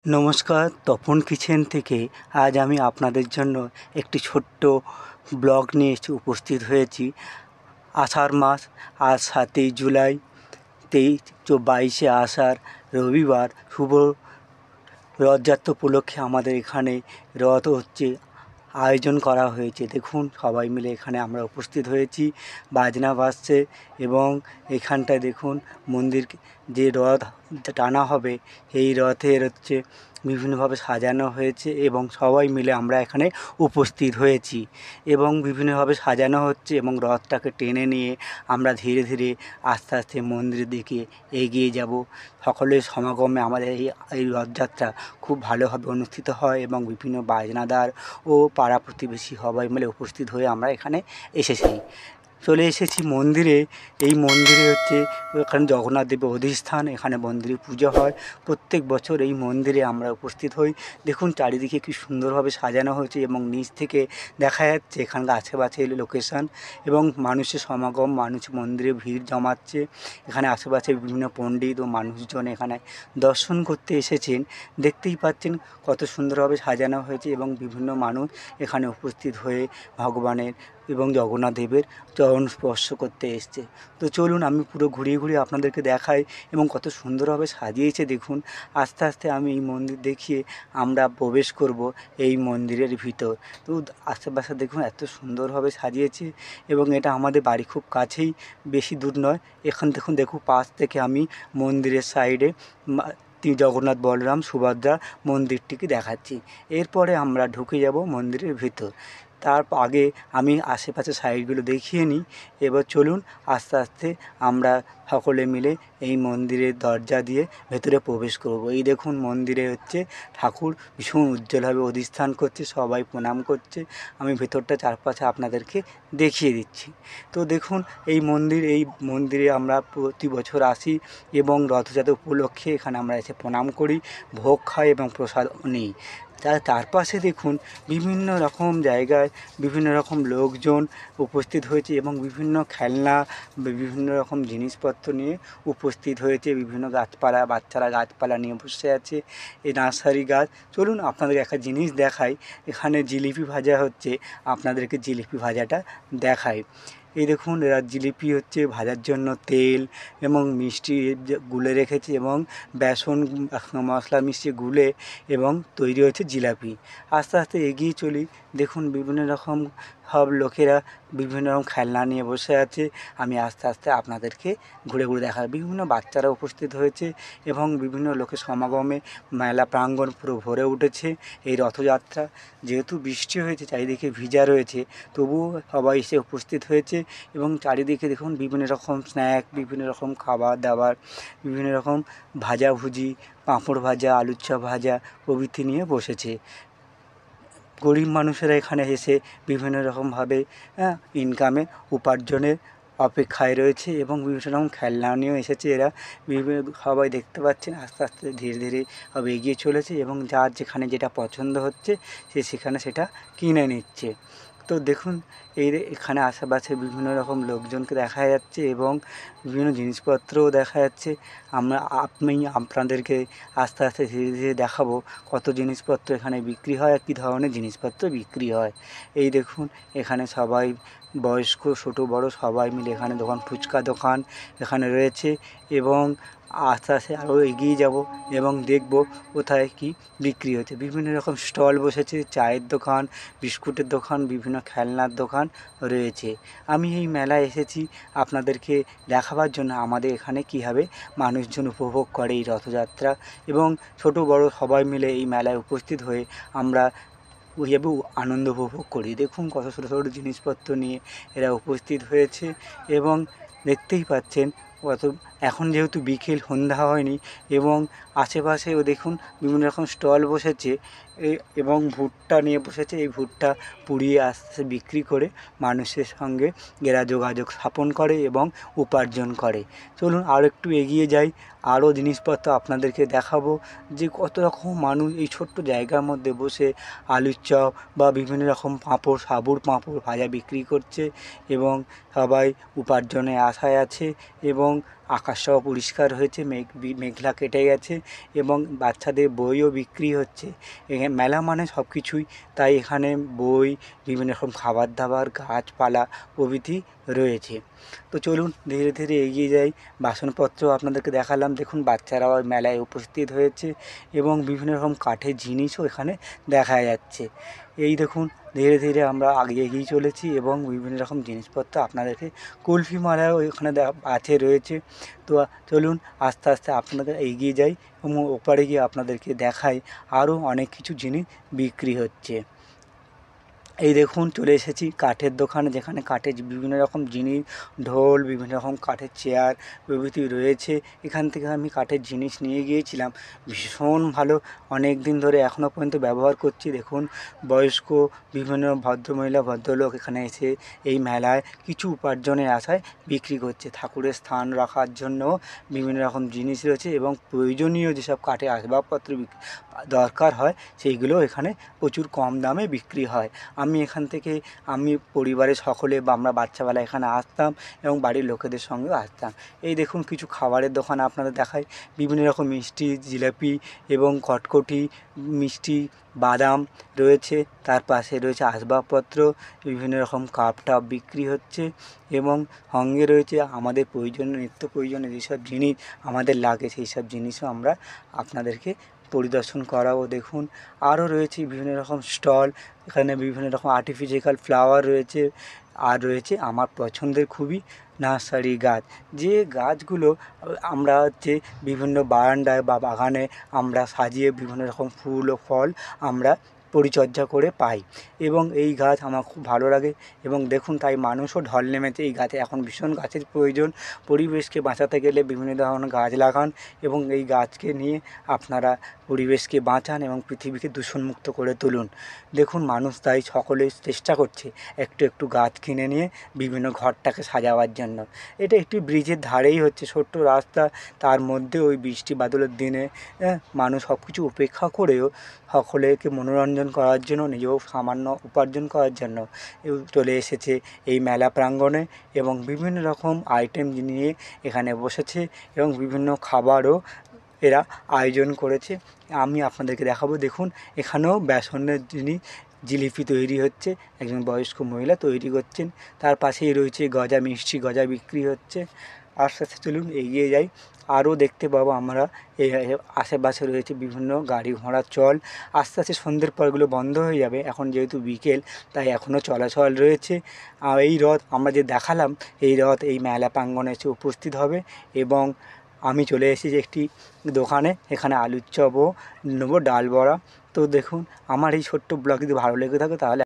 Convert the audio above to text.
নমস্কার, তপন কিচেন থেকে আজ আমি আপনাদের জন্য একটি ছোট্ট ব্লগ নিয়ে উপস্থিত হয়েছি। আষাঢ় মাস, আজ ৭ই জুলাই, 22শে আষাঢ়, রবিবার। শুভ রথযাত্রা উপলক্ষে আমাদের এখানে রথ হচ্ছে, আয়োজন করা হয়েছে। দেখুন, সবাই মিলে এখানে আমরা উপস্থিত হয়েছি, বাজনা বাজছে এবং এখানটায় দেখুন মন্দির যে রথ টানা হবে, এই রথের হচ্ছে বিভিন্নভাবে সাজানো হয়েছে এবং সবাই মিলে আমরা এখানে উপস্থিত হয়েছি এবং বিভিন্নভাবে সাজানো হচ্ছে এবং রথটাকে টেনে নিয়ে আমরা ধীরে ধীরে আস্তে আস্তে মন্দিরের দিকে এগিয়ে যাব। সকলের সমাগমে আমাদের এই রথযাত্রা খুব ভালোভাবে অনুষ্ঠিত হয় এবং বিভিন্ন বাজনাদার ও পাড়া প্রতিবেশী সবাই মিলে উপস্থিত হয়ে আমরা এখানে চলে এসেছি মন্দিরে। এই মন্দিরে হচ্ছে এখানে জগন্নাথ দেবের অধিষ্ঠান, এখানে মন্দিরে পুজো হয়। প্রত্যেক বছর এই মন্দিরে আমরা উপস্থিত হই। দেখুন চারিদিকে কি সুন্দরভাবে সাজানো হয়েছে এবং নিচ থেকে দেখা যাচ্ছে এখানকার আশেপাশে লোকেশান এবং মানুষের সমাগম, মানুষ মন্দিরে ভিড় জমাচ্ছে। এখানে আশেপাশে বিভিন্ন পণ্ডিত ও মানুষজন এখানে দর্শন করতে এসেছেন। দেখতেই পাচ্ছেন কত সুন্দরভাবে সাজানো হয়েছে এবং বিভিন্ন মানুষ এখানে উপস্থিত হয়ে ভগবানের এবং জগন্নাথ দেবের চরণ স্পর্শ করতে এসছে। তো চলুন আমি পুরো ঘুরিয়ে ঘুরিয়ে আপনাদেরকে দেখাই এবং কত সুন্দরভাবে সাজিয়েছে দেখুন। আস্তে আস্তে আমি এই মন্দির দেখিয়ে আমরা প্রবেশ করব এই মন্দিরের ভিতর। তো আশেপাশে দেখুন এত সুন্দরভাবে সাজিয়েছে এবং এটা আমাদের বাড়ি খুব কাছেই, বেশি দূর নয়। এখান দেখুন পাশ থেকে আমি মন্দিরের সাইডে জগন্নাথ, বলরাম, সুভদ্রা মন্দিরটিকে দেখাচ্ছি। এরপরে আমরা ঢুকে যাব মন্দিরের ভিতর। তার আগে আমি আশেপাশে সাইডগুলো দেখিয়ে নিই। এবার চলুন আস্তে আস্তে আমরা সকলে মিলে এই মন্দিরের দরজা দিয়ে ভেতরে প্রবেশ করব। এই দেখুন মন্দিরে হচ্ছে ঠাকুর ভীষণ উজ্জ্বলভাবে অধিষ্ঠান করছে, সবাই প্রণাম করছে। আমি ভেতরটা চারপাশে আপনাদেরকে দেখিয়ে দিচ্ছি। তো দেখুন এই মন্দিরে আমরা প্রতি বছর আসি এবং রথযাত্রা উপলক্ষে এখানে আমরা এসে প্রণাম করি, ভোগ খাই এবং প্রসাদ নিই। তার চারপাশে দেখুন বিভিন্ন রকম জায়গায় বিভিন্ন রকম লোকজন উপস্থিত হয়েছে এবং বিভিন্ন খেলনা, বিভিন্ন রকম জিনিসপত্র নিয়ে উপস্থিত হয়েছে। বিভিন্ন গাছপালা, বাচ্চারা গাছপালা নিয়ে বসে আছে, এই নার্সারি গাছ। চলুন আপনাদের একটা জিনিস দেখাই। এখানে জিলিপি ভাজা হচ্ছে, আপনাদেরকে জিলিপি ভাজাটা দেখাই। এই দেখুন এরা জিলিপি হচ্ছে ভাজার জন্য তেল এবং মিষ্টি গুলে রেখেছে এবং বেসন মশলা মিশিয়ে গুলে এবং তৈরি হয়েছে জিলাপি। আস্তে আস্তে এগিয়ে চলি। দেখুন বিভিন্ন রকম সব লোকেরা বিভিন্ন রকম খেলনা নিয়ে বসে আছে। আমি আস্তে আস্তে আপনাদেরকে ঘুরে ঘুরে দেখাই। বিভিন্ন বাচ্চারা উপস্থিত হয়েছে এবং বিভিন্ন লোকের সমাগমে মেলা প্রাঙ্গণ পুরো ভরে উঠেছে। এই রথযাত্রা যেহেতু বৃষ্টি হয়েছে, চারিদিকে ভিজা রয়েছে, তবুও সবাই এসে উপস্থিত হয়েছে এবং চারিদিকে দেখুন বিভিন্ন রকম স্ন্যাক, বিভিন্ন রকম খাবার দাবার, বিভিন্ন রকম ভাজাভুজি, পাঁপড় ভাজা, আলুর চপ ভাজা প্রভৃতি নিয়ে বসেছে। গরিব মানুষেরা এখানে এসে বিভিন্ন রকমভাবে ইনকামের, উপার্জনের অপেক্ষায় রয়েছে এবং বিভিন্ন রকম খেলনা নিয়েও এসেছে এরা। সবাই দেখতে পাচ্ছেন আস্তে আস্তে ধীরে ধীরে সব এগিয়ে চলেছে এবং যার যেখানে যেটা পছন্দ হচ্ছে সে সেখানে সেটা কিনে নিচ্ছে। তো দেখুন এখানে আশেপাশে বিভিন্ন রকম লোকজনকে দেখা যাচ্ছে এবং বিভিন্ন জিনিসপত্রও দেখা যাচ্ছে। আমি আপনাদেরকে আস্তে আস্তে ধীরে ধীরে দেখাবো কত জিনিসপত্র এখানে বিক্রি হয় আর কী ধরনের জিনিসপত্র বিক্রি হয়। এই দেখুন এখানে সবাই বয়স্ক ছোটো বড়ো সবাই মিলে এখানে ফুচকা দোকান এখানে রয়েছে এবং আস্তে আস্তে আরও এগিয়ে যাব এবং দেখব কোথায় কী বিক্রি হচ্ছে। বিভিন্ন রকম স্টল বসেছে, চায়ের দোকান, বিস্কুটের দোকান, বিভিন্ন খেলনার দোকান রয়েছে। আমি এই মেলায় এসেছি আপনাদেরকে দেখাবার জন্য আমাদের এখানে কীভাবে মানুষজন উপভোগ করে এই রথযাত্রা এবং ছোটো বড়ো সবাই মিলে এই মেলায় উপস্থিত হয়ে আমরা ওইভাবে আনন্দ উপভোগ করি। দেখুন কত ছোটো ছোটো জিনিসপত্র নিয়ে এরা উপস্থিত হয়েছে এবং দেখতেই পাচ্ছেন কত। এখন যেহেতু বিকেল, সন্ধ্যা হয়নি এবং আশেপাশেও দেখুন বিভিন্ন রকম স্টল বসেছে এবং ভুট্টা নিয়ে বসেছে। এই ভুট্টা পুড়িয়ে আস্তে বিক্রি করে মানুষের সঙ্গে এরা যোগাযোগ স্থাপন করে এবং উপার্জন করে। চলুন আর একটু এগিয়ে যাই, আরও জিনিসপত্র আপনাদেরকে দেখাবো যে কত রকম মানুষ এই ছোট্ট জায়গার মধ্যে বসে আলুর চপ বা বিভিন্ন রকম পাঁপড়, সাবুর পাঁপড় ভাজা বিক্রি করছে এবং সবাই উপার্জনের আশায় আছে এবং আকাশটাও পরিষ্কার হয়েছে, মেঘলা কেটে গেছে এবং বাচ্চাদের বইও বিক্রি হচ্ছে। এখানে মেলা মানে সব কিছুই, তাই এখানে বই, বিভিন্ন রকম খাবার দাবার, গাছপালা প্রভৃতি রয়েছে। তো চলুন ধীরে ধীরে এগিয়ে যাই। বাসনপত্র আপনাদেরকে দেখালাম, দেখুন বাচ্চারাও মেলায় উপস্থিত হয়েছে এবং বিভিন্ন রকম কাঠের জিনিসও এখানে দেখা যাচ্ছে। এই দেখুন ধীরে ধীরে আমরা আগে এগিয়ে চলেছি এবং বিভিন্ন রকম জিনিসপত্র আপনাদেরকে, কুলফি মালাও এখানে আছে রয়েছে। তো চলুন আস্তে আস্তে আপনাদের এগিয়ে যাই এবং ওপারে গিয়ে আপনাদেরকে দেখাই আরও অনেক কিছু জিনিস বিক্রি হচ্ছে। এই দেখুন চলে এসেছি কাঠের দোকানে, যেখানে কাঠের বিভিন্ন রকম জিনিস, ঢোল, বিভিন্ন রকম কাঠের চেয়ার প্রভৃতি রয়েছে। এখান থেকে আমি কাঠের জিনিস নিয়ে গিয়েছিলাম, ভীষণ ভালো, অনেক দিন ধরে এখনও পর্যন্ত ব্যবহার করছি। দেখুন বয়স্ক বিভিন্ন ভদ্রমহিলা ভদ্রলোক এখানে এসে এই মেলায় কিছু উপার্জনের আশায় বিক্রি করছে। ঠাকুরের স্থান রাখার জন্য বিভিন্ন রকম জিনিস রয়েছে এবং প্রয়োজনীয় যেসব কাঠের আসবাবপত্র দরকার হয় সেইগুলো এখানে প্রচুর কম দামে বিক্রি হয়। আমি এখান থেকে পরিবারের সকলে বা আমরা বাচ্চাবেলা এখানে আসতাম এবং বাড়ির লোকেদের সঙ্গেও আসতাম। এই দেখুন কিছু খাবারের দোকান আপনাদের দেখাই, বিভিন্ন রকম মিষ্টি, জিলাপি এবং কটকটি, মিষ্টি, বাদাম রয়েছে। তার পাশে রয়েছে আসবাবপত্র, বিভিন্ন রকম কাপ টাপ বিক্রি হচ্ছে এবং সঙ্গে রয়েছে আমাদের প্রয়োজনীয় নিত্য প্রয়োজনীয় যেসব জিনিস আমাদের লাগে সেই সব জিনিসও আমরা আপনাদেরকে পরিদর্শন করাবো। দেখুন আরও রয়েছে বিভিন্ন রকম স্টল, এখানে বিভিন্ন রকম আর্টিফিশিয়াল ফ্লাওয়ার রয়েছে। আর রয়েছে আমার পছন্দের খুবই নার্সারি গাছ, যে গাছগুলো আমরা বিভিন্ন বারান্দায় বা বাগানে আমরা সাজিয়ে বিভিন্ন রকম ফুল ও ফল আমরা পরিচর্যা করে পাই এবং এই গাছ আমার খুব ভালো লাগে। এবং দেখুন তাই মানুষও ঢল নেমেছে এই গাছে, এখন ভীষণ গাছের প্রয়োজন। পরিবেশকে বাঁচাতে গেলে বিভিন্ন ধরনের গাছ লাগান এবং এই গাছকে নিয়ে আপনারা পরিবেশকে বাঁচান এবং পৃথিবীকে দূষণমুক্ত করে তুলুন। দেখুন মানুষ তাই সকলে চেষ্টা করছে একটু একটু গাছ কিনে নিয়ে বিভিন্ন ঘরটাকে সাজাবার জন্য। এটা একটি ব্রিজের ধারেই হচ্ছে, ছোট্ট রাস্তা, তার মধ্যে ওই বৃষ্টি বাদলের দিনে মানুষ সব কিছু উপেক্ষা করেও সকলেকে মনোরঞ্জন করার জন্য, নিজেও সামান্য উপার্জন করার জন্য চলে এসেছে এই মেলা প্রাঙ্গণে এবং বিভিন্ন রকম আইটেম নিয়ে এখানে বসেছে এবং বিভিন্ন খাবারও এরা আয়োজন করেছে। আমি আপনাদেরকে দেখাবো, দেখুন এখানেও বেসনের জিনিস, জিলিপি তৈরি হচ্ছে, একজন বয়স্ক মহিলা তৈরি করছেন। তার পাশেই রয়েছে গজা, মিষ্টি গজা বিক্রি হচ্ছে। আস্তে আস্তে চলুন এগিয়ে যাই, আরও দেখতে পাবো আমরা এই আশেপাশে রয়েছে বিভিন্ন গাড়ি ঘোড়ার চল। আস্তে আস্তে সন্ধ্যের পরগুলো বন্ধ হয়ে যাবে, এখন যেহেতু বিকেল তাই এখনও চলাচল রয়েছে। আর এই রথ আমরা যে দেখালাম, এই রথ এই মেলা প্রাঙ্গণে এসে উপস্থিত হবে এবং আমি চলে এসেছি একটি দোকানে, এখানে আলুর চপও নেবো, ডাল বড়া। তো দেখুন আমার এই ছোট্ট ব্লগ যদি ভালো লেগে থাকে তাহলে